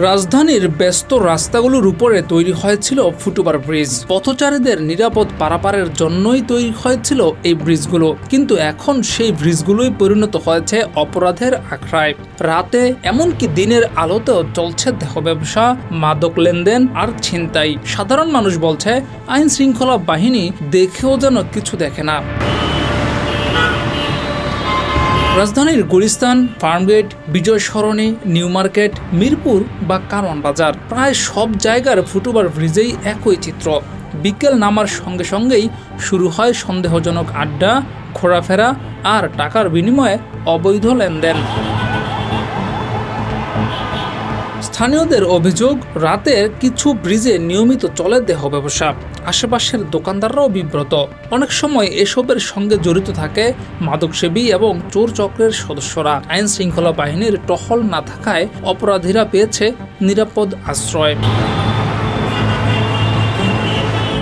রাজধানীর ব্যস্ত রাস্তাগুলোর উপরে তৈরি হয়েছিল ফুটওভার ব্রিজ। পথচারীদের নিরাপদ পারাপারের জন্যই তৈরি হয়েছিল এই ব্রিজগুলো, কিন্তু এখন সেই ব্রিজগুলোই পরিণত হয়েছে অপরাধের আখড়ায়। রাতে এমনকি দিনের আলোতেও চলছে দেহ ব্যবসা, মাদক লেনদেন আর ছিনতাই। সাধারণ মানুষ বলছে আইন শৃঙ্খলা বাহিনী দেখেও যেন কিছু দেখে না। রাজধানীর গুলিস্তান, ফার্মগেট, বিজয় সরণি, নিউ মার্কেট, মিরপুর বা কারওয়ান বাজার, প্রায় সব জায়গার ফুটওভার ব্রিজেই একই চিত্র। বিকেল নামার সঙ্গে সঙ্গেই শুরু হয় সন্দেহজনক আড্ডা, ঘোরাফেরা আর টাকার বিনিময়ে অবৈধ লেনদেন। স্থানীয়দের অভিযোগ, রাতের কিছু ব্রিজে নিয়মিত চলে দেহ ব্যবসা। আশেপাশের দোকানদাররাও বিব্রত। অনেক সময় এসবের সঙ্গে জড়িত থাকে মাদকসেবী এবং চোর চক্রের সদস্যরা। আইন শৃঙ্খলা বাহিনীর টহল না থাকায় অপরাধীরা পেয়েছে নিরাপদ আশ্রয়।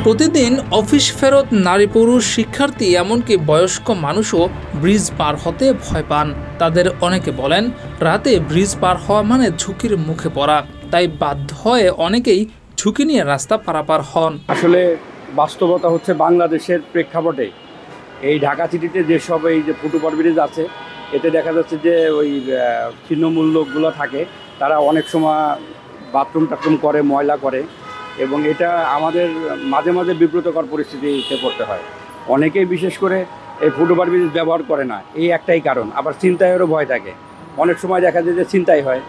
প্রতিদিন অফিস ফেরত নারী, পুরুষ, শিক্ষার্থী এমনকি বয়স্ক মানুষও ব্রিজ পার হতে ভয় পান। তাদের অনেকে বলেন, রাতে ব্রিজ পার হওয়া মানে ঝুঁকির মুখে পড়া, তাই বাধ্য হয়ে অনেকেই ঝুঁকি নিয়ে রাস্তা পারাপার হন। আসলে বাস্তবতা হচ্ছে বাংলাদেশের প্রেক্ষাপটে এই ঢাকা সিটিতে যেসব এই যে ফুটওভার ব্রিজ আছে, এতে দেখা যাচ্ছে যে ওই ছিন্নমূল লোকগুলো থাকে, তারা অনেক সময় বাথরুম করে, ময়লা করে, এবং এটা আমাদের মাঝে মাঝে বিব্রতকর পরিস্থিতিতে পড়তে হয়। অনেকেই বিশেষ করে এই ফুটওভার ব্রিজ ব্যবহার করে না, এই একটাই কারণ। আবার ছিনতাইয়েরও ভয় থাকে, অনেক সময় দেখা যায় যে ছিনতাই হয়।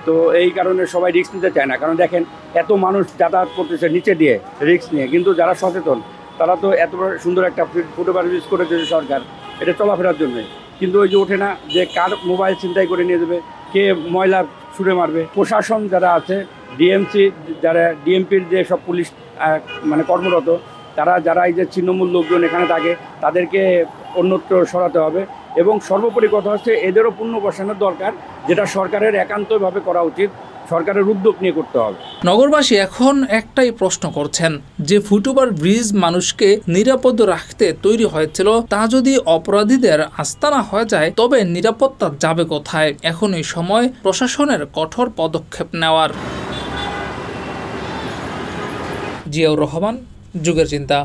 তো এই কারণে সবাই রিস্ক নিতে চায় না, কারণ দেখেন এত মানুষ যাতায়াত করতেছে নিচে দিয়ে রিস্ক নিয়ে, কিন্তু যারা সচেতন তারা তো এত সুন্দর একটা ফুটওভার ব্রিজ করে দিয়েছে সরকার, এটা চলাফেরার জন্যই, কিন্তু ওই যে ওঠে না যে কার মোবাইল ছিনতাই করে নিয়ে যাবে, কে ময়লা ছুঁড়ে মারবে। প্রশাসন যারা আছে, ডিএমসি যারা, ডিএমপির যে সব পুলিশ মানে কর্মরত, তারা যারা এই যে ছিন্নমূল লোকজন এখানে থাকে, তাদেরকে অন্যত্র সরাতে হবে। এবং সর্বোপরি কথা হচ্ছে এদেরও পুনর্বাসনের দরকার, যেটা সরকারের একান্তভাবে করা উচিত, সরকারের উদ্যোগ নিয়ে করতে হবে। নগরবাসী এখন একটাই প্রশ্ন করছেন, যে ফুটওভার ব্রিজ মানুষকে নিরাপদ রাখতে তৈরি হয়েছিল, তা যদি অপরাধীদের আস্তানা হয়ে যায়, তবে নিরাপত্তা যাবে কোথায়? এখনই সময় প্রশাসনের কঠোর পদক্ষেপ নেওয়ার। জিয়াউর রহমান, যুগের চিন্তা।